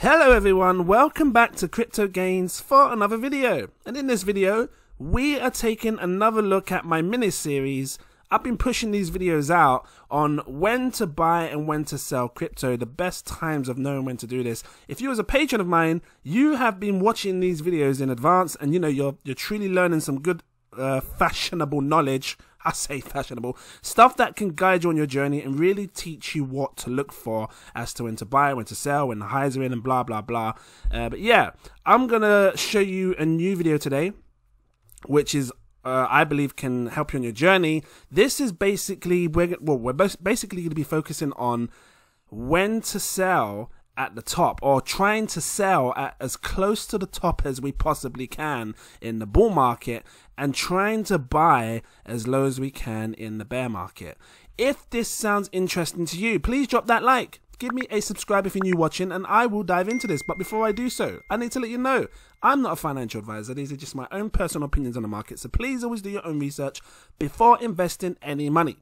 Hello everyone, welcome back to Crypto Gains for another video. And in this video, we are taking another look at my mini-series. I've been pushing these videos out on when to buy and when to sell crypto, the best times of knowing when to do this. If you as a patron of mine, you have been watching these videos in advance and you know you're truly learning some good fashionable knowledge. I say fashionable stuff that can guide you on your journey and really teach you what to look for as to when to buy, when to sell, when the highs are in, and blah blah blah. But yeah, I'm gonna show you a new video today, which is I believe can help you on your journey. This is basically we're basically going to be focusing on when to sell at the top, or trying to sell at as close to the top as we possibly can in the bull market, and trying to buy as low as we can in the bear market. If this sounds interesting to you, please drop that like, give me a subscribe if you're new watching, and I will dive into this. But before I do so, I need to let you know I'm not a financial advisor. These are just my own personal opinions on the market, so please always do your own research before investing any money.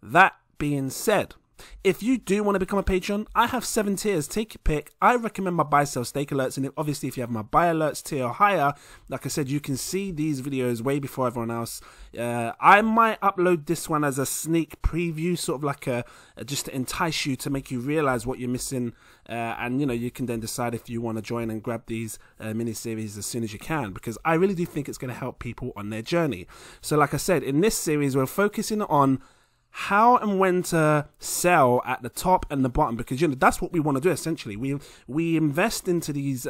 That being said, if you do want to become a patron, I have 7 tiers. Take your pick. I recommend my buy, sell, stake alerts, and obviously if you have my buy alerts tier or higher, like I said, you can see these videos way before everyone else. I might upload this one as a sneak preview, sort of like just to entice you, to make you realize what you're missing, and you know, you can then decide if you want to join and grab these mini series as soon as you can, because I really do think it's going to help people on their journey. So like I said, in this series we're focusing on how and when to sell at the top and the bottom, because you know that's what we want to do. Essentially, we invest into these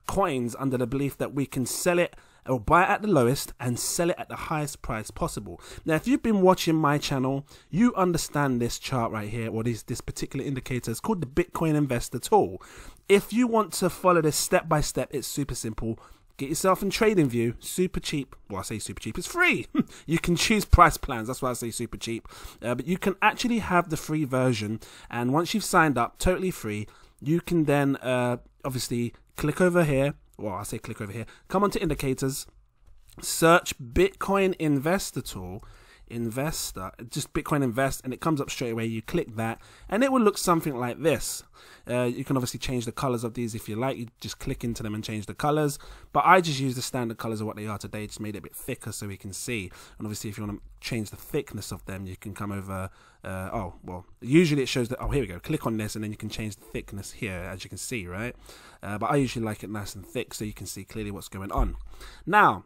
coins under the belief that we can sell it or buy it at the lowest and sell it at the highest price possible. Now, if you've been watching my channel, you understand this chart right here, or this particular indicator. It's called the Bitcoin Investor Tool. If you want to follow this step by step, it's super simple. Get yourself in TradingView, super cheap. Well, I say super cheap, it's free. You can choose price plans, that's why I say super cheap. But you can actually have the free version, and once you've signed up, totally free, you can then obviously click over here. Well, I say click over here. Come onto indicators, search Bitcoin Investor Tool, Investor, just Bitcoin Invest, and it comes up straight away. You click that and it will look something like this. You can obviously change the colors of these if you like. You just click into them and change the colors, but I just use the standard colors of what they are today. Just made it a bit thicker so we can see. And obviously if you want to change the thickness of them, you can come over oh well, usually it shows that, oh here we go, click on this and then you can change the thickness here, as you can see, right? But I usually like it nice and thick so you can see clearly what's going on. Now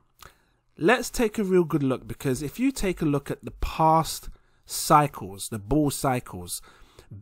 let's take a real good look, because if you take a look at the past cycles, the bull cycles,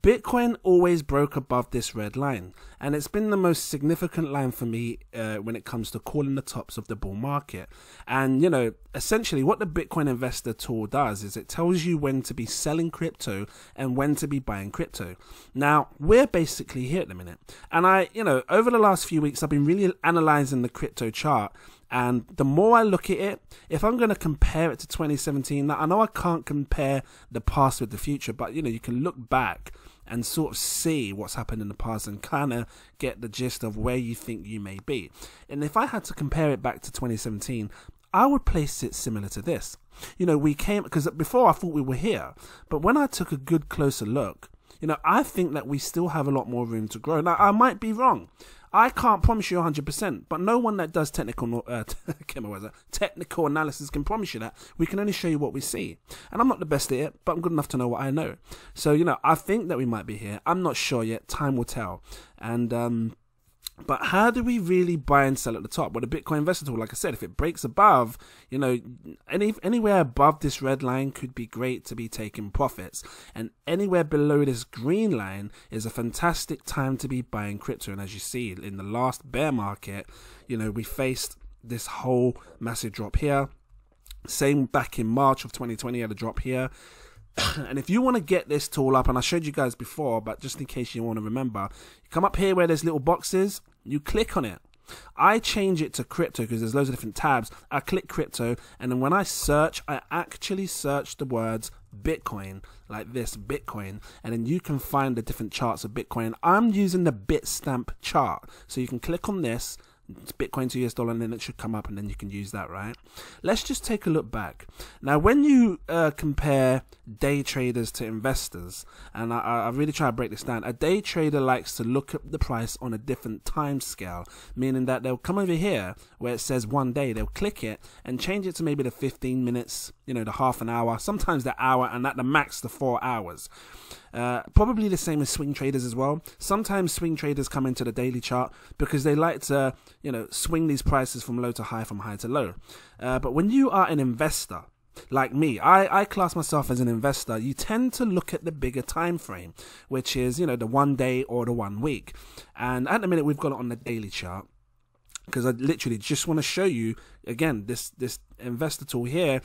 Bitcoin always broke above this red line, and it's been the most significant line for me when it comes to calling the tops of the bull market. And you know, essentially what the Bitcoin Investor Tool does is it tells you when to be selling crypto and when to be buying crypto. Now we're basically here at the minute, and you know, over the last few weeks I've been really analyzing the crypto chart. And the more I look at it, if I'm going to compare it to 2017, now I know I can't compare the past with the future, but you know, you can look back and sort of see what's happened in the past and kind of get the gist of where you think you may be. And if I had to compare it back to 2017, I would place it similar to this. You know, we came, because before I thought we were here, but when I took a good closer look, you know, I think that we still have a lot more room to grow. Now, I might be wrong. I can't promise you 100%, but no one that does technical analysis can promise you that. We can only show you what we see. And I'm not the best at it, but I'm good enough to know what I know. So, you know, I think that we might be here. I'm not sure yet. Time will tell. And but how do we really buy and sell at the top? Well, the Bitcoin Investor Tool, like I said, if it breaks above, you know, anywhere above this red line could be great to be taking profits. And anywhere below this green line is a fantastic time to be buying crypto. And as you see, in the last bear market, you know, we faced this whole massive drop here. Same back in March of 2020, had a drop here. And if you want to get this tool up, and I showed you guys before, but just in case you want to remember, you come up here where there's little boxes, you click on it. I change it to crypto because there's loads of different tabs. I click crypto, and then when I search, I actually search the words Bitcoin, like this, Bitcoin, and then you can find the different charts of Bitcoin. I'm using the Bitstamp chart, so you can click on this, Bitcoin to US dollar, and then it should come up, and then you can use that, right? Let's just take a look back. Now, when you compare day traders to investors, and I really try to break this down, a day trader likes to look at the price on a different time scale, meaning that they'll come over here where it says 1 day, they'll click it and change it to maybe the 15 minutes, you know, the half an hour, sometimes the hour, and at the max the 4 hours. Probably the same as swing traders as well. Sometimes swing traders come into the daily chart because they like to, you know, swing these prices from low to high, from high to low. But when you are an investor, like me, I class myself as an investor, you tend to look at the bigger time frame, which is, you know, the 1 day or the 1 week. And at the minute, we've got it on the daily chart, because I literally just want to show you, again, this investor tool here.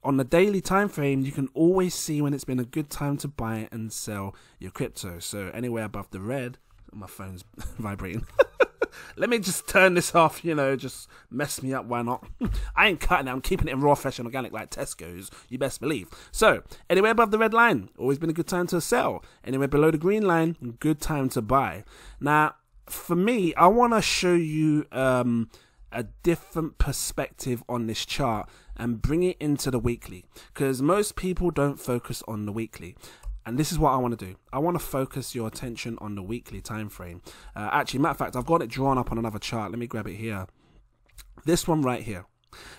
On the daily time frame, you can always see when it's been a good time to buy and sell your crypto. So anywhere above the red, my phone's vibrating. Let me just turn this off, you know, just mess me up, why not? I ain't cutting it, I'm keeping it in raw, fresh and organic like Tesco's, you best believe. So, anywhere above the red line, always been a good time to sell. Anywhere below the green line, good time to buy. Now, for me, I want to show you a different perspective on this chart and bring it into the weekly, because most people don't focus on the weekly. And this is what I want to do. I want to focus your attention on the weekly time frame. Actually, matter of fact, I've got it drawn up on another chart. Let me grab it here. This one right here.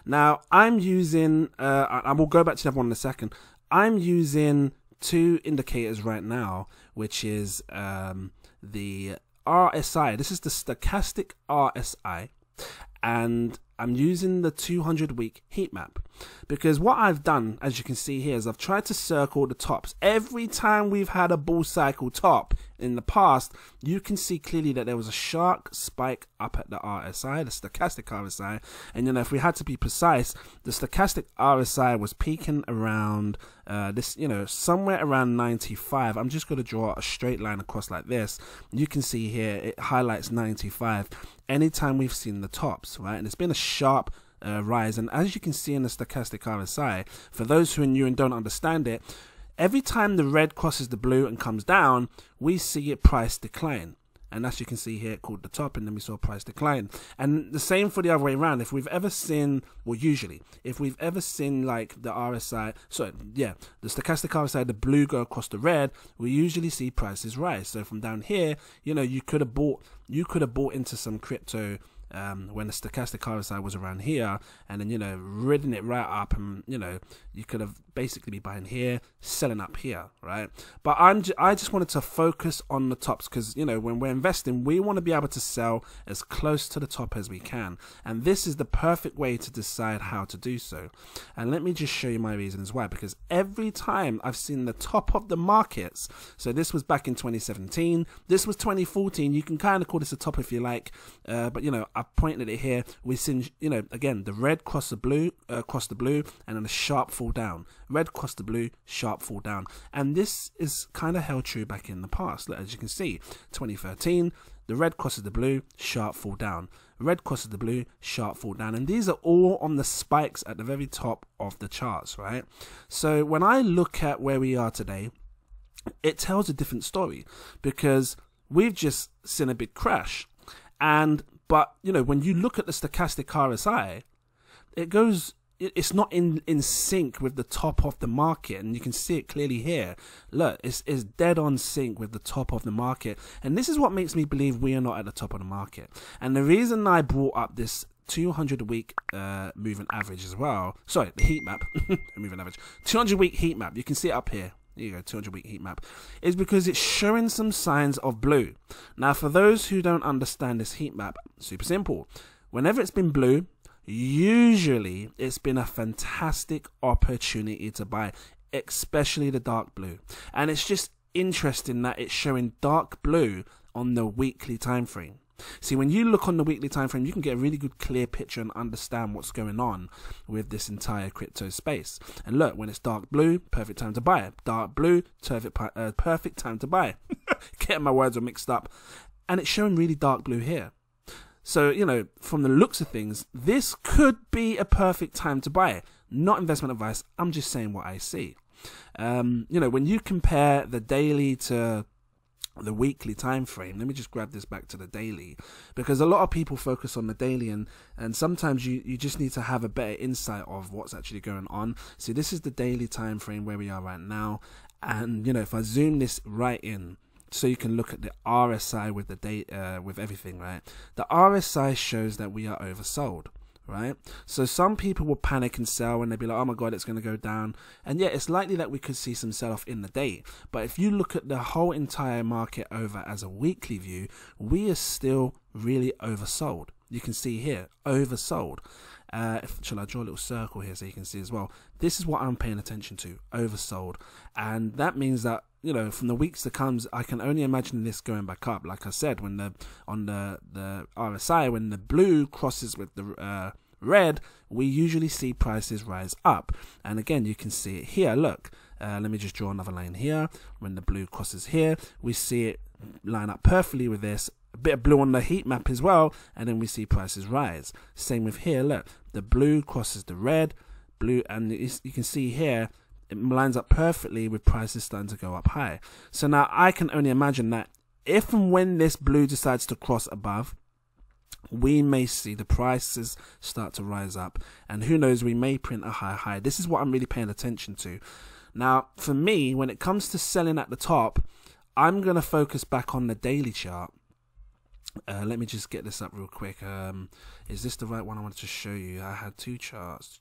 Now, I'm using, I will go back to the other one in a second. I'm using 2 indicators right now, which is the RSI. This is the stochastic RSI. And I'm using the 200-week heat map, because what I've done, as you can see here, is I've tried to circle the tops. Every time we've had a bull cycle top in the past, you can see clearly that there was a sharp spike up at the RSI, the stochastic RSI. And, you know, if we had to be precise, the stochastic RSI was peaking around this, you know, somewhere around 95. I'm just going to draw a straight line across like this. You can see here it highlights 95 anytime we've seen the tops, right? And it's been a sharp rise. And as you can see in the stochastic RSI, for those who are new and don't understand it, every time the red crosses the blue and comes down, we see it price decline. And as you can see here, it called the top, and then we saw price decline. And the same for the other way around. If we've ever seen, well, usually, if we've ever seen like the RSI, so yeah, the stochastic RSI, the blue go across the red, we usually see prices rise. So from down here, you know, you could have bought into some crypto when the stochastic RSI was around here, and then, you know, ridden it right up, and, you know, you could have basically be buying here, selling up here, right? But I just wanted to focus on the tops, because, you know, when we're investing, we want to be able to sell as close to the top as we can, and this is the perfect way to decide how to do so. And let me just show you my reasons why. Because every time I've seen the top of the markets, so this was back in 2017, this was 2014, you can kind of call this a top if you like, but, you know, I've pointed it here. We've seen, you know, again, the red cross the blue, and then a sharp fall down. Red cross the blue, sharp fall down. And this is kind of held true back in the past. As you can see, 2013, the red crosses the blue, sharp fall down. Red crosses the blue, sharp fall down. And these are all on the spikes at the very top of the charts, right? So when I look at where we are today, it tells a different story, because we've just seen a big crash. But, you know, when you look at the stochastic RSI, it's not in sync with the top of the market, and you can see it clearly here. Look, it's dead on sync with the top of the market, and this is what makes me believe we are not at the top of the market. And the reason I brought up this 200-week moving average as well, sorry, the heat map, moving average, 200-week heat map, you can see it up here. There you go, 200-week heat map, is because it's showing some signs of blue. Now, for those who don't understand this heat map, super simple. Whenever it's been blue, usually it's been a fantastic opportunity to buy, especially the dark blue. And it's just interesting that it's showing dark blue on the weekly time frame. See, when you look on the weekly time frame, you can get a really good clear picture and understand what's going on with this entire crypto space. And look, when it's dark blue, perfect time to buy. Dark blue, perfect time to buy. Getting my words all mixed up. And it's showing really dark blue here. So, you know, from the looks of things, this could be a perfect time to buy. Not investment advice, I'm just saying what I see. You know, when you compare the daily to the weekly time frame. Let me just grab this back to the daily, because a lot of people focus on the daily, and sometimes you just need to have a better insight of what's actually going on. So this is the daily time frame where we are right now, and you know, if I zoom this right in, so you can look at the RSI with the date with everything, right? The RSI shows that we are oversold, right? So some people will panic and sell, and they'll be like, oh my god, it's going to go down. And yeah, it's likely that we could see some sell off in the day, but if you look at the whole entire market over as a weekly view, we are still really oversold. You can see here, oversold. Shall I draw a little circle here so you can see as well? This is what I'm paying attention to, oversold. And that means that, you know, from the weeks to come, I can only imagine this going back up. Like I said, when on the RSI, when the blue crosses with the red, we usually see prices rise up. And again, you can see it here. Look, let me just draw another line here. When the blue crosses here, we see it line up perfectly with this. A bit of blue on the heat map as well, and then we see prices rise. Same with here. Look, the blue crosses the red, blue, and you can see here it lines up perfectly with prices starting to go up high. So now I can only imagine that if and when this blue decides to cross above, we may see the prices start to rise up, and who knows, we may print a high. This is what I'm really paying attention to. Now, for me, when it comes to selling at the top, I'm going to focus back on the daily chart. Let me just get this up real quick. Is this the right one I wanted to show you? I had two charts.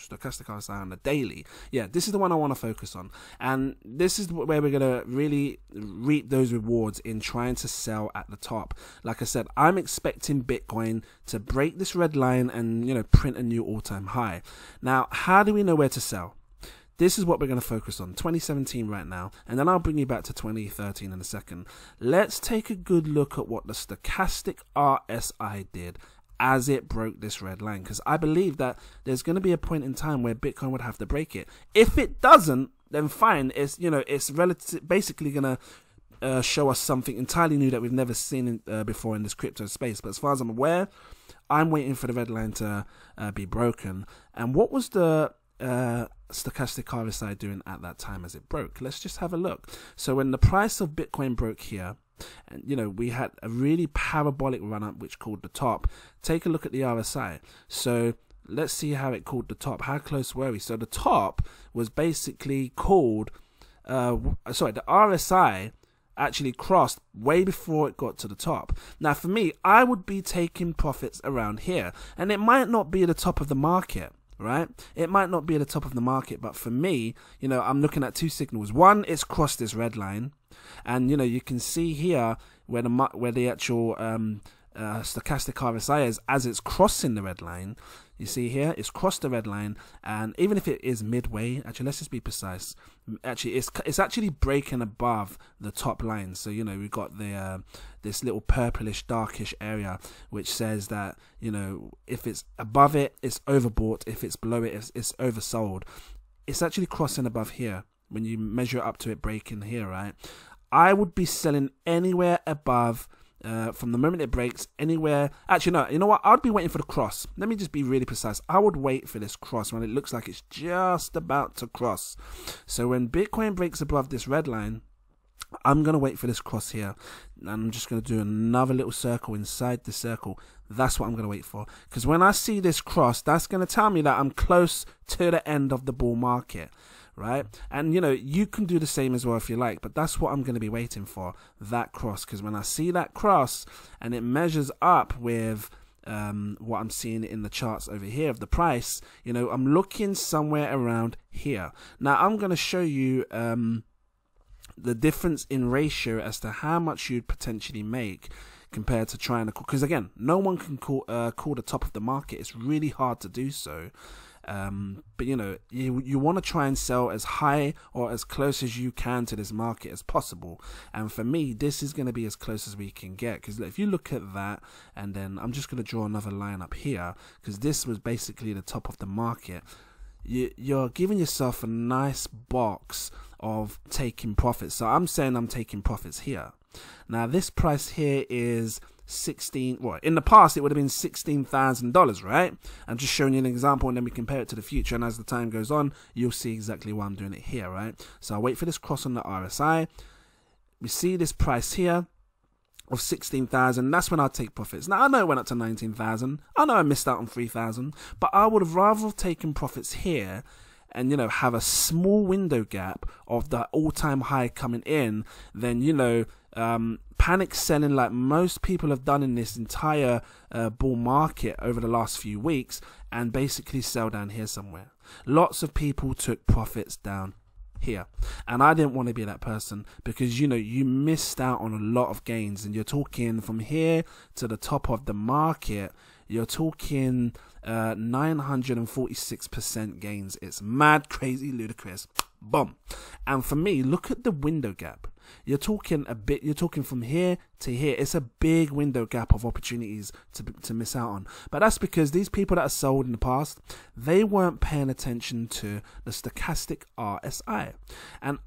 Stochastic RSI on the daily. Yeah, this is the one I want to focus on, and this is where we're gonna really reap those rewards in trying to sell at the top. Like I said, I'm expecting Bitcoin to break this red line and, you know, print a new all-time high. Now, how do we know where to sell? This is what we're going to focus on, 2017 right now, and then I'll bring you back to 2013 in a second. Let's take a good look at what the stochastic RSI did as it broke this red line, because I believe that there's going to be a point in time where Bitcoin would have to break it. If it doesn't, then fine. It's, you know, it's basically going to show us something entirely new that we've never seen before in this crypto space. But as far as I'm aware, I'm waiting for the red line to be broken. And what was the stochastic RSI doing at that time as it broke? Let's just have a look. So when the price of Bitcoin broke here, and you know, we had a really parabolic run up which called the top. Take a look at the RSI. So let's see how it called the top. How close were we? So the top was basically called the RSI actually crossed way before it got to the top. Now for me, I would be taking profits around here, and it might not be the top of the market, right? It might not be at the top of the market, but for me, you know, I'm looking at two signals. One, it's crossed this red line, and you know, you can see here where the actual stochastic RSI is as it's crossing the red line. You see here, it's crossed the red line, and even if it is midway, actually, let's just be precise. Actually, it's actually breaking above the top line. So you know, we've got the this little purplish, darkish area, which says that, you know, if it's above it, it's overbought. If it's below it, it's oversold. It's actually crossing above here when you measure up to it breaking here, right? I would be selling anywhere above. From the moment it breaks, anywhere. Actually, no, you know what? I'd be waiting for the cross. Let me just be really precise. I would wait for this cross when it looks like it's just about to cross. So when Bitcoin breaks above this red line, I'm going to wait for this cross here. And I'm just going to do another little circle inside the circle. That's what I'm going to wait for. Because when I see this cross, that's going to tell me that I'm close to the end of the bull market. Right? And you know, you can do the same as well if you like, but that's what I'm going to be waiting for, that cross. Because when I see that cross and it measures up with what I'm seeing in the charts over here of the price, you know, I'm looking somewhere around here. Now I'm going to show you the difference in ratio as to how much you'd potentially make compared to trying to call, because again, no one can call the top of the market. It's really hard to do so. But you know, you want to try and sell as high or as close as you can to this market as possible. And for me, this is going to be as close as we can get, because if you look at that, and then I'm just going to draw another line up here, because this was basically the top of the market. You're giving yourself a nice box of taking profits. So I'm saying I'm taking profits here. Now this price here is in the past it would have been $16,000, right? I'm just showing you an example, and then we compare it to the future, and as the time goes on, you'll see exactly why I'm doing it here, right? So I'll wait for this cross on the RSI. we see this price here of 16,000, that's when I'll take profits. Now, I know it went up to 19,000. I know I missed out on 3,000, but I would have rather have taken profits here and, you know, have a small window gap of the all-time high coming in than, you know, panic selling like most people have done in this entire bull market over the last few weeks and basically sell down here somewhere. Lots of people took profits down here, and I didn't want to be that person, because, you know, you missed out on a lot of gains, and you're talking from here to the top of the market, you're talking 946% gains. It's mad, crazy, ludicrous. Boom. And for me, look at the window gap. You're talking from here to here. It's a big window gap of opportunities to miss out on. But that's because these people that are sold in the past, they weren't paying attention to the stochastic RSI and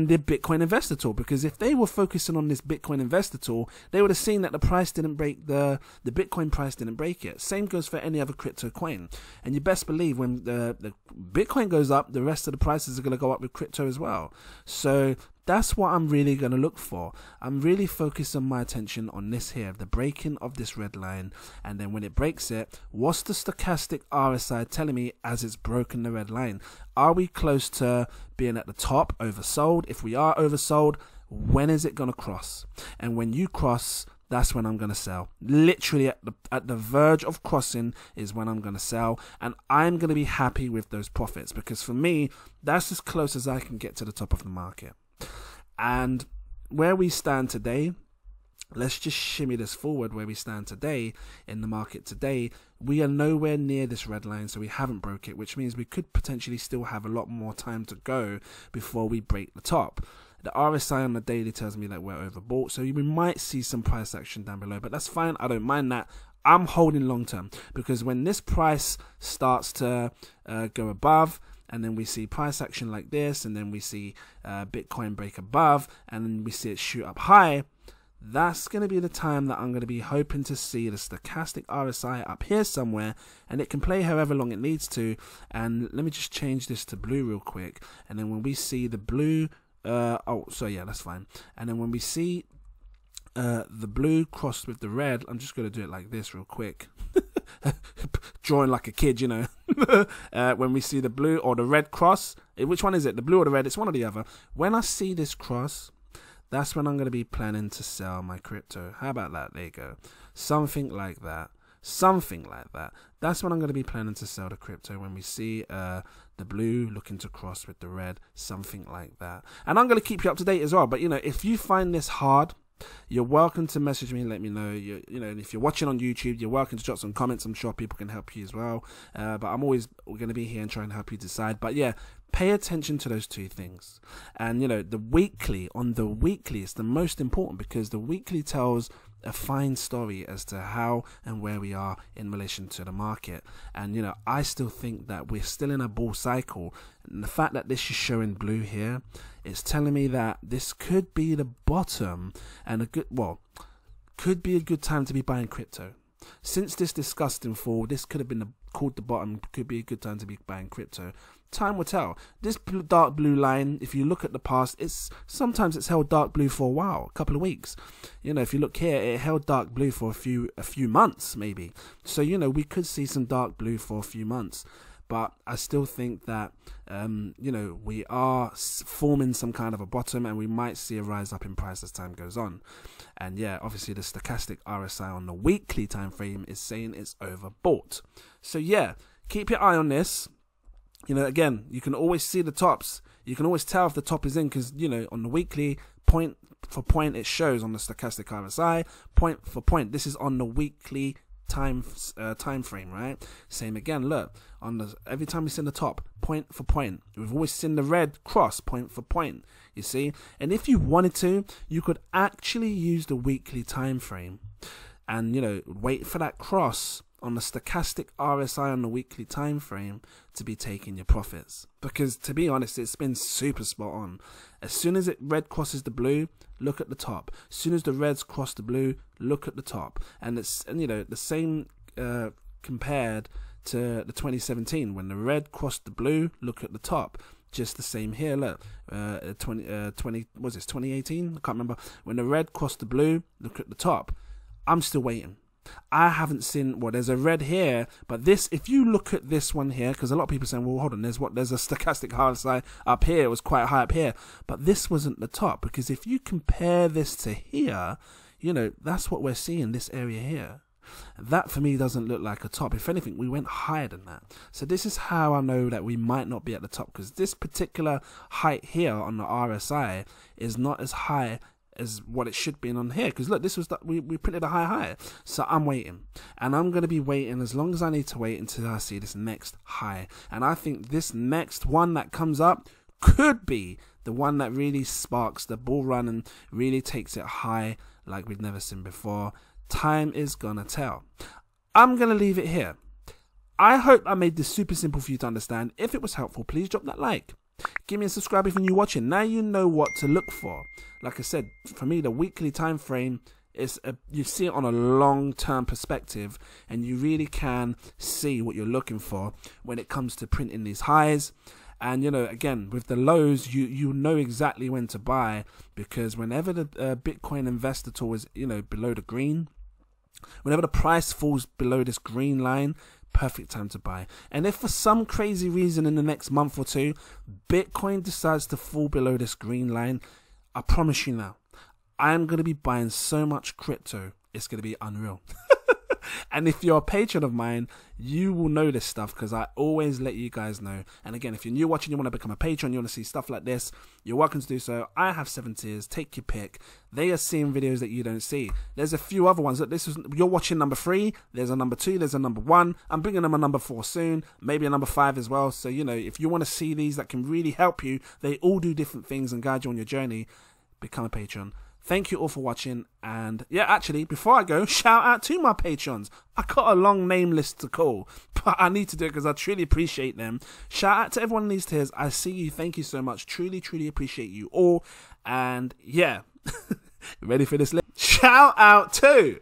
the Bitcoin investor tool, because if they were focusing on this Bitcoin investor tool, they would have seen that the price didn't break the Bitcoin price didn't break it. Same goes for any other crypto coin. And you best believe when the Bitcoin goes up, the rest of the prices are going to go up with crypto as well. So that's what I'm really going to look for. I'm really focusing my attention on this here, the breaking of this red line. And then when it breaks it, what's the stochastic RSI telling me as it's broken the red line? Are we close to being at the top, oversold? If we are oversold, when is it going to cross? And when you cross, that's when I'm going to sell. Literally at the verge of crossing is when I'm going to sell, and I'm going to be happy with those profits, because for me, that's as close as I can get to the top of the market. And where we stand today, let's just shimmy this forward. Where we stand today in the market today, we are nowhere near this red line, so we haven't broke it, which means we could potentially still have a lot more time to go before we break the top. The RSI on the daily tells me that we're overbought, so we might see some price action down below, but that's fine. I don't mind that. I'm holding long term, because when this price starts to go above, and then we see price action like this, and then we see Bitcoin break above, and then we see it shoot up high, that's going to be the time that I'm going to be hoping to see the stochastic RSI up here somewhere, and it can play however long it needs to. And let me just change this to blue real quick, and then when we see the blue, that's fine. And then when we see the blue crossed with the red, I'm just going to do it like this real quick. Drawing like a kid, you know. When we see the blue or the red cross, which one is it, the blue or the red? It's one or the other. When I see this cross, that's when I'm going to be planning to sell my crypto. How about that? There you go. Something like that. That's when I'm going to be planning to sell the crypto, when we see the blue looking to cross with the red, something like that. And I'm going to keep you up to date as well. But, you know, if you find this hard, you're welcome to message me and let me know. You know, and if you're watching on YouTube, you're welcome to drop some comments. I'm sure people can help you as well. But I'm always going to be here and try and help you decide. But yeah, pay attention to those two things. And, you know, the weekly, it's the most important, because the weekly tells a fine story as to how and where we are in relation to the market. And, you know, I still think that we're still in a bull cycle. And the fact that this is showing blue here, it's telling me that this could be the bottom, and could be a good time to be buying crypto. Since this disgusting fall, this could have been called the bottom, could be a good time to be buying crypto. Time will tell. This dark blue line, if you look at the past, sometimes it's held dark blue for a while, a couple of weeks. You know, if you look here, it held dark blue for a few months maybe. So, you know, we could see some dark blue for a few months. But I still think that, you know, we are forming some kind of a bottom, and we might see a rise up in price as time goes on. And yeah, obviously the stochastic RSI on the weekly time frame is saying it's overbought. So yeah, keep your eye on this. You know, again, you can always see the tops. You can always tell if the top is in, because, you know, on the weekly, point for point, it shows on the stochastic RSI, point for point. This is on the weekly time frame, right? Same again, look, every time we see the top, point for point. We've always seen the red cross, point for point, you see. And if you wanted to, you could actually use the weekly time frame and, you know, wait for that cross on the stochastic RSI on the weekly time frame to be taking your profits. Because to be honest, it's been super spot on. As soon as red crosses the blue, look at the top. As soon as the reds cross the blue, look at the top. And you know, the same compared to the 2017, when the red crossed the blue, look at the top. just the same here. Look, 20 was this 2018? I can't remember. When the red crossed the blue, look at the top. I'm still waiting. I haven't seen, well, there's a red here, but this, if you look at this one here, because a lot of people are saying, well, hold on, there's a stochastic RSI up here, it was quite high up here, but this wasn't the top, because if you compare this to here, you know, that's what we're seeing, this area here. That for me doesn't look like a top. If anything, we went higher than that. So this is how I know that we might not be at the top, because this particular height here on the RSI is not as high as what it should be on here, because look, this was we printed a high, so I'm waiting, and I'm going to be waiting as long as I need to wait until I see this next high. And I think this next one that comes up could be the one that really sparks the bull run and really takes it high like we've never seen before. Time is gonna tell. I'm gonna leave it here. I hope I made this super simple for you to understand. If it was helpful, please drop that like. Give me a subscribe if you're new watching. Now you know what to look for. Like I said, for me, the weekly time frame is you see it on a long-term perspective, and you really can see what you're looking for when it comes to printing these highs. And you know, again, with the lows, you know exactly when to buy, because whenever the Bitcoin investor tool is, you know, below the green, whenever the price falls below this green line, perfect time to buy. And if for some crazy reason in the next month or two, Bitcoin decides to fall below this green line, I promise you now, I'm going to be buying so much crypto, it's going to be unreal. And if you're a patron of mine, you will know this stuff, because I always let you guys know. And again, if you're new watching, you want to become a patron, you want to see stuff like this, you're welcome to do so. I have 7 tiers, take your pick. They are seeing videos that you don't see. There's a few other ones. You're watching number 3, there's a number 2, there's a number 1. I'm bringing them a number 4 soon, maybe a number 5 as well. So, you know, if you want to see these that can really help you, they all do different things and guide you on your journey, become a patron. Thank you all for watching, and yeah, actually, before I go, shout out to my patrons. I got a long name list to call, but I need to do it because I truly appreciate them. Shout out to everyone in these tiers. I see you. Thank you so much. Truly, truly appreciate you all. And yeah, ready for this list? Shout out to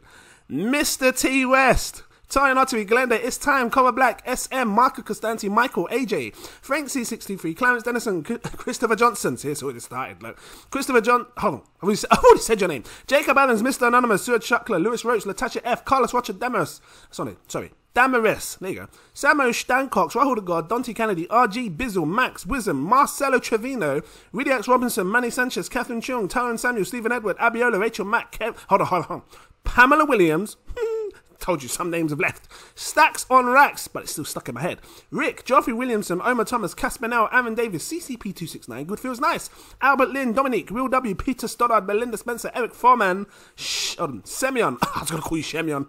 Mr. T West, Tony Notary, Glenda, It's Time, Cover Black, SM, Marco Costanti, Michael, AJ, Frank C63, Clarence Dennison, Christopher Johnson. See, it's already started. Look. Christopher John, hold on, I've already said your name. Jacob Adams, Mr. Anonymous, Stuart Shuckler, Lewis Roach, Latasha F, Carlos Roger Damaris, sorry, Damaris, there you go. Samo Stancox, Rahul the God, Dante Kennedy, RG Bizzle, Max Wisdom, Marcelo Trevino, Ridiax Robinson, Manny Sanchez, Catherine Chung, Taron Samuel, Stephen Edward, Abiola, Rachel Mack, hold on. Pamela Williams, told you some names have left. Stacks on Racks, but it's still stuck in my head. Rick, Geoffrey Williamson, Omar Thomas, Caspanel, Aaron Davis, CCP269, Good Feels Nice, Albert Lynn, Dominique, Will W, Peter Stoddard, Belinda Spencer, Eric Foreman, Semyon, I was going to call you Shemyon.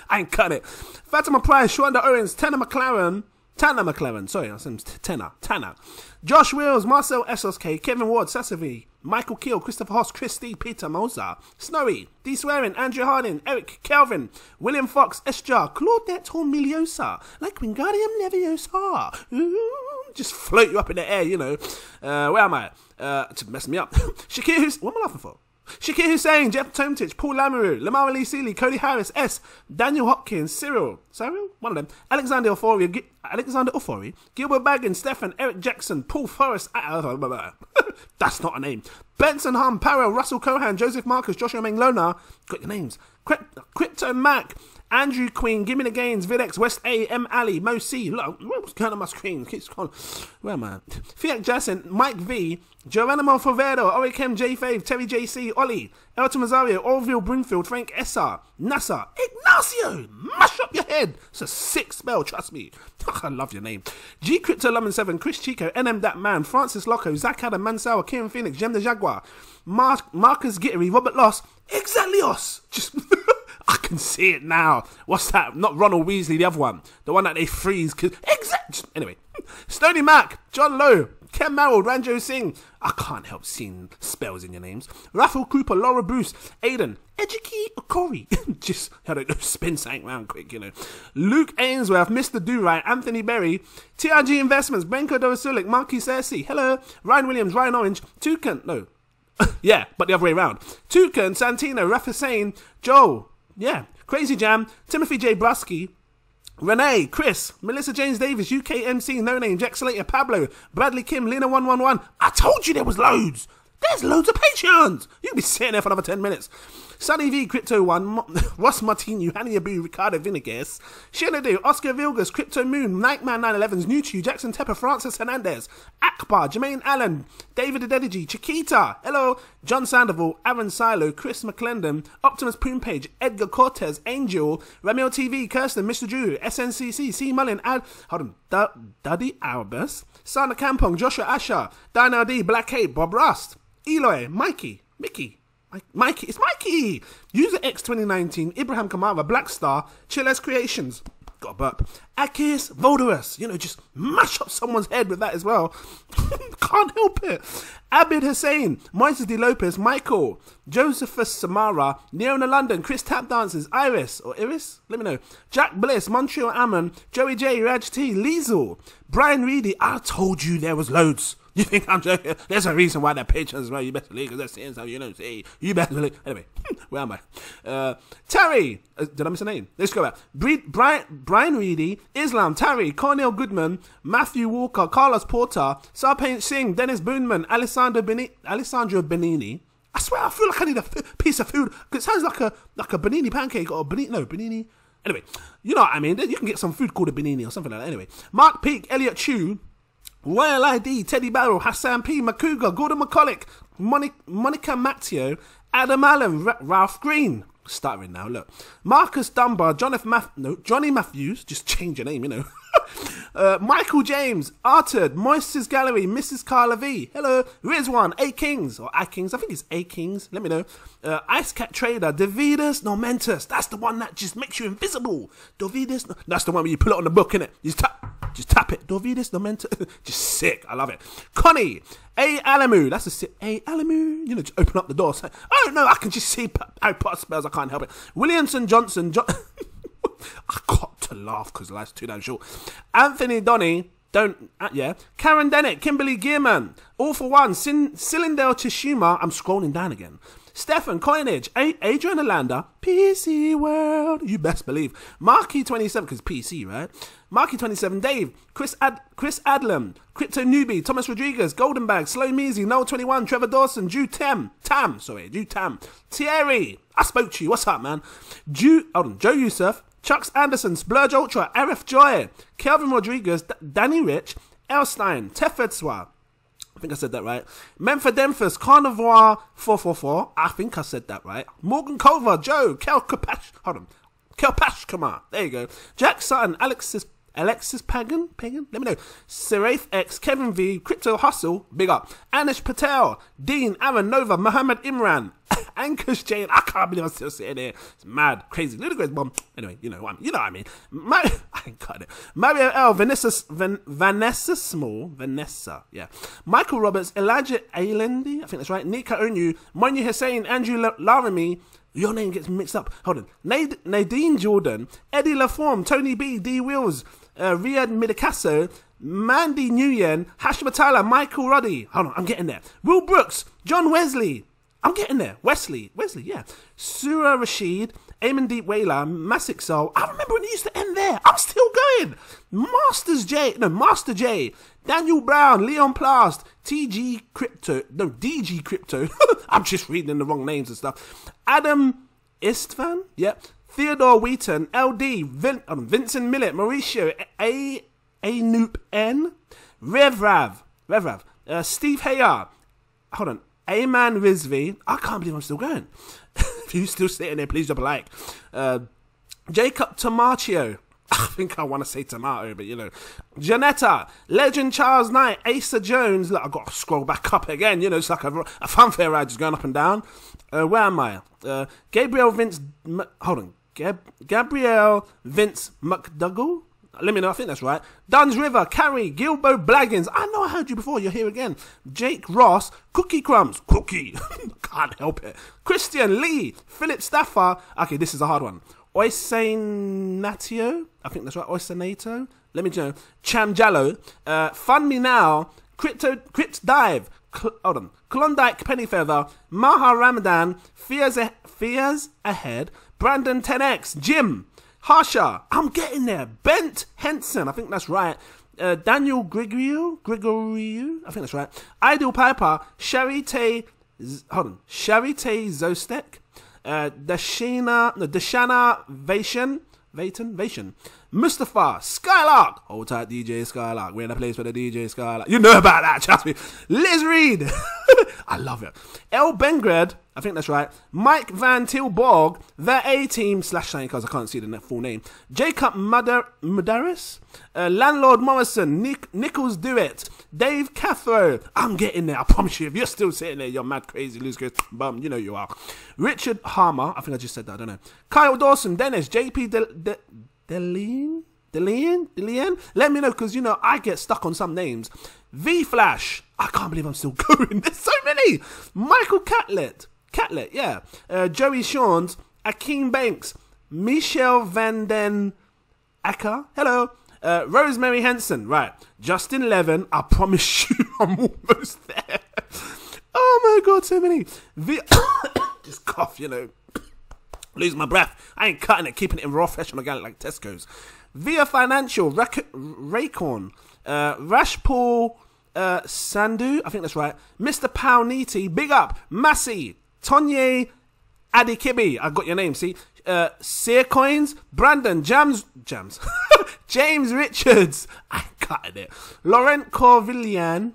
I ain't cut it. Fatima Price, Shwanda Owens, Tanner McLaren, sorry, I said Tanner. Josh Wills, Marcel SSK, Kevin Ward, Sassavi, Michael Keel, Christopher Hoss, Christy, Peter Moser, Snowy, D Swearing, Andrew Harding, Eric Kelvin, William Fox, Esjar, Claudette Hormiliosa, like Wingardium Leviosa. Just float you up in the air, you know. Where am I? To mess me up. Shakir, what am I laughing for? Shakir Hussain, Jeff Tomtich, Paul Lamoureux, Lamar Lee Seeley, Cody Harris, S, Daniel Hopkins, Cyril, one of them, Alexander Ofori, Gilbert Baggins, Stefan, Eric Jackson, Paul Forrest, that's not a name, Benson Hum, Parrell, Russell Cohan, Joseph Marcus, Joshua Menglona, got your names, Crypto Mac, Andrew Queen, Gimme the Gains, Videx, West A, M Ali, Mo C, look, what's going on my screen? Keeps going. Where am I? Fiat Jason, Mike V, Geronimo Fovedo, Orikem J Fave, Terry JC, Ollie, Elton Mazario, Orville Broomfield, Frank Essar, NASA, Ignacio, mash up your head. It's a sick spell, trust me. I love your name. G Crypto Lemon 7, Chris Chico, NM That Man, Francis Loco, Zach Adam, Mansour, Kieran Phoenix, Gem the Jaguar, Marcus Gittery, Robert Loss, exactly us. Just I can see it now. What's that? Not Ronald Weasley, the other one. The one that they freeze. Anyway. Stony Mac, John Lowe, Ken Merrill, Ranjo Singh. I can't help seeing spells in your names. Raphael Cooper, Laura Bruce, Aiden, Ejiki Okori. Just, I don't know, spin something around quick, you know. Luke Ainsworth, Mr. Do-Right, Anthony Berry, TRG Investments, Benko Dorasulik, Marquis Cersei, hello, Ryan Williams, Ryan Orange, Toucan, no. Yeah, but the other way around. Toucan, Santino, Rafa Hussain, Joel, yeah, Crazy Jam, Timothy J. Brusky, Renee, Chris, Melissa James Davis, UKMC, No Name, Jack Slater, Pablo, Bradley Kim, Lena 111. I told you there was loads. There's loads of Patreons. You'll be sitting there for another 10 minutes. Sunny V, Crypto One, Ross Martinu, Hanny Abu, Ricardo Vinegas, Shinadu, Oscar Vilgas, Crypto Moon, Nightman 911s, New Chew, Jackson Tepper, Francis Hernandez, Akbar, Jermaine Allen, David Adedeji, Chiquita, hello, John Sandoval, Aaron Silo, Chris McClendon, Optimus Poompage, Edgar Cortez, Angel, Ramil TV, Kirsten, Mr. Drew, SNCC, C. Mullin, Daddy Albus, Sana Kampong, Joshua Asher, Dino D, Black Cape, Bob Rust, Eloy, Mikey, Mickey, Mikey, it's Mikey! User X 2019, Ibrahim Kamara, Black Star, Chilles Creations, got a burp, Akis Voderus, just mash up someone's head with that as well. Can't help it. Abid Hussein, Moises De Lopez, Michael, Josephus Samara, Neona London, Chris Tap Dancers, Iris, let me know, Jack Bliss, Montreal Ammon, Joey J, Raj T, Liesel, Brian Reedy, I told you there was loads. You think I'm joking? There's a reason why they're patrons as well. You better leave because they're saying something, say, you better leave. Anyway, where am I? Terry, did I miss a name? Let's go back. Brian Reedy, Islam, Terry, Cornel Goodman, Matthew Walker, Carlos Porter, Sarpaint Singh, Dennis Boonman, Alessandro Benini. I swear, I feel like I need a piece of food because it sounds like a Benini pancake or Benini. Anyway, you know what I mean. You can get some food called a Benini or something like that. Anyway, Mark Peake, Elliot Chu, Royal ID, Teddy Barrel, Hassan P, Makuga, Gordon McCulloch, Monica Matteo, Adam Allen, Ralph Green. Stuttering now, look. Marcus Dunbar, Johnny Matthews, just change your name, Michael James, Artud, Moises Gallery, Mrs. Carla V, hello, Rizwan, A Kings, or A Kings, I think it's A Kings, let me know. Ice Cat Trader, Davidus Nomentus, that's the one that just makes you invisible. Davidus, that's the one where you put it on the book, innit? Just tap it. Davidus Nomentus, just sick, I love it. Connie, A Alamu, that's a sick, A Alamu, just open up the door, say, oh no, I can just see Harry Potter spells, I can't help it. Williamson Johnson, I got to laugh because life's too damn short. Anthony Donny, Karen Dennett, Kimberly Gearman, All for One, Cylindel Tishuma, I'm scrolling down again. Stefan Coinage, Adrian Alanda, PC World, you best believe. Marky 27, because PC, right? Marky 27, Dave, Chris Adlam, Crypto Newbie, Thomas Rodriguez, Golden Bag, Slow Measy, Noel 21, Trevor Dawson, Drew Tam, Thierry, I spoke to you, what's up, man? Joe Yusuf, Chucks Anderson, Splurge Ultra, RF Joy, Kelvin Rodriguez, Danny Rich, Elstein, Tefedswa, I think I said that right. Memphis Demphis, Carnivore 444, I think I said that right. Morgan Culver, Joe, Kelpashkamar, there you go. Jack Sutton, Alexis Pagan, let me know. Seraith X, Kevin V, Crypto Hustle, big up. Anish Patel, Dean, Aaron Nova, Mohammed Imran, Ankush Jane, I can't believe I'm still sitting here. It's mad, crazy. Ludicrous bomb. Anyway, you know what I mean. I ain't got it. Mario L, Vanessa Small, yeah. Michael Roberts, Elijah Ailendi, I think that's right. Nika Onyu, Monu Hussein, Andrew Laramie. Your name gets mixed up. Hold on. Nadine Jordan, Eddie LaForme, Tony B, D Wills, Riyad Midakaso, Mandy Nguyen, Hashmatala, Michael Ruddy. Hold on, I'm getting there. Will Brooks, John Wesley. I'm getting there. Wesley, yeah. Surah Rashid, Eamon Deep Whaler, Massic Soul. I remember when it used to end there. I'm still going. Master J, Daniel Brown, Leon Plast, DG Crypto. I'm just reading the wrong names and stuff. Adam Istvan, yep. Theodore Wheaton, LD, Vincent Millett, Mauricio, Noop N, Rev Rav, Steve Hayar, hold on, Ayman Rizvi, I can't believe I'm still going. If you're still sitting there, please drop a like. Jacob Tomatio, I think I want to say tomato, but Janetta, Legend Charles Knight, Asa Jones, look, I've got to scroll back up again, it's like a funfair ride just going up and down. Where am I? Gabriel Vince McDougall? Let me know, I think that's right. Duns River, Carrie, Gilbo Blaggins. I know I heard you before, you're here again. Jake Ross, Cookie Crumbs, can't help it. Christian Lee, Philip Stafford. Okay, this is a hard one. Oisenatio, I think that's right, Oisenato. Let me know. Cham Jallo, Fund Me Now, Crypt Dive, Klondike Pennyfeather, Maha Ramadan, Fears Ahead, Brandon 10X, Jim, Harsha, I'm getting there. Bent Henson, I think that's right. Daniel Gregorio, I think that's right. Ideal Piper, Charite Zostek, Dashana Vation, Mustafa, Skylark, hold tight DJ Skylark, we're in a place for the DJ Skylark, you know about that, trust me. Liz Reed, I love it. El Bengred, I think that's right. Mike Van Tilborg, The A-Team / something because I can't see the full name. Jacob Mudaris, Landlord Morrison, Nichols Do It, Dave Cathro, I'm getting there, I promise you, if you're still sitting there, you're mad crazy, loose goose, bum, you know you are. Richard Harmer, I think I just said that, I don't know. Kyle Dawson, Dennis, JP Delian? Let me know, because, you know, I get stuck on some names. V-Flash, I can't believe I'm still going, there's so many. Michael Catlett, yeah. Joey Shawns, Akeem Banks, Michelle Van Den Acker, hello. Rosemary Henson, right. Justin Levin, I promise you, I'm almost there. Oh my God, so many. Just cough, you know. Lose my breath. I ain't cutting it, keeping it in raw, fresh and organic like Tesco's. Via Financial, Raycorn, Rashpal Sandhu, I think that's right. Mr. Pawniti, big up. Massey, Tonye Adikibi, I got your name, see. Sear Coins, Brandon, James Richards, I cut it. Laurent Corvillain,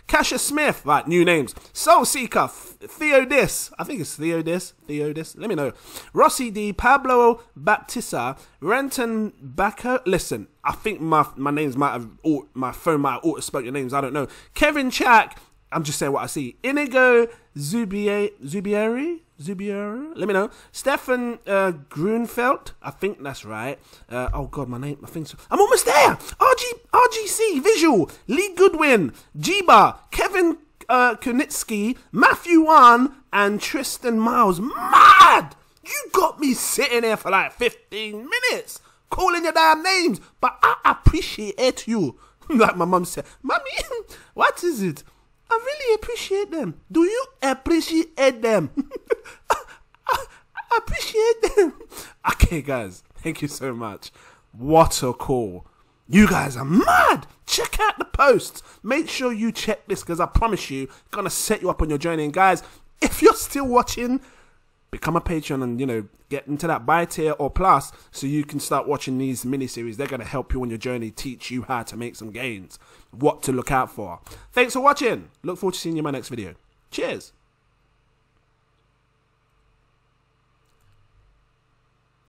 Cassius Smith, right, new names. Soul Seeker, Theodis, I think it's Theodis, let me know. Rossi D, Pablo Baptista, Renton Bacco, listen, I think my names might have, my phone might have auto-spelled your names, I don't know. Kevin Chack, I'm just saying what I see. Inigo Zubieri, let me know. Stefan Grunfeld, I think that's right. Oh God, my thing's, I'm almost there. RGC Visual, Lee Goodwin, Jiba, Kevin Kunitsky, Matthew Wan, and Tristan Miles. Mad! You got me sitting there for like 15 minutes calling your damn names, but I appreciate you. Like my mum said, Mommy, what is it? I really appreciate them. Do you appreciate them? I appreciate them. Okay, guys. Thank you so much. What a call. You guys are mad. Check out the posts. Make sure you check this because I promise you, it's going to set you up on your journey. And guys, if you're still watching, become a Patreon and, you know, get into that buy tier or plus so you can start watching these mini-series. They're going to help you on your journey, teach you how to make some gains, what to look out for. Thanks for watching. Look forward to seeing you in my next video. Cheers.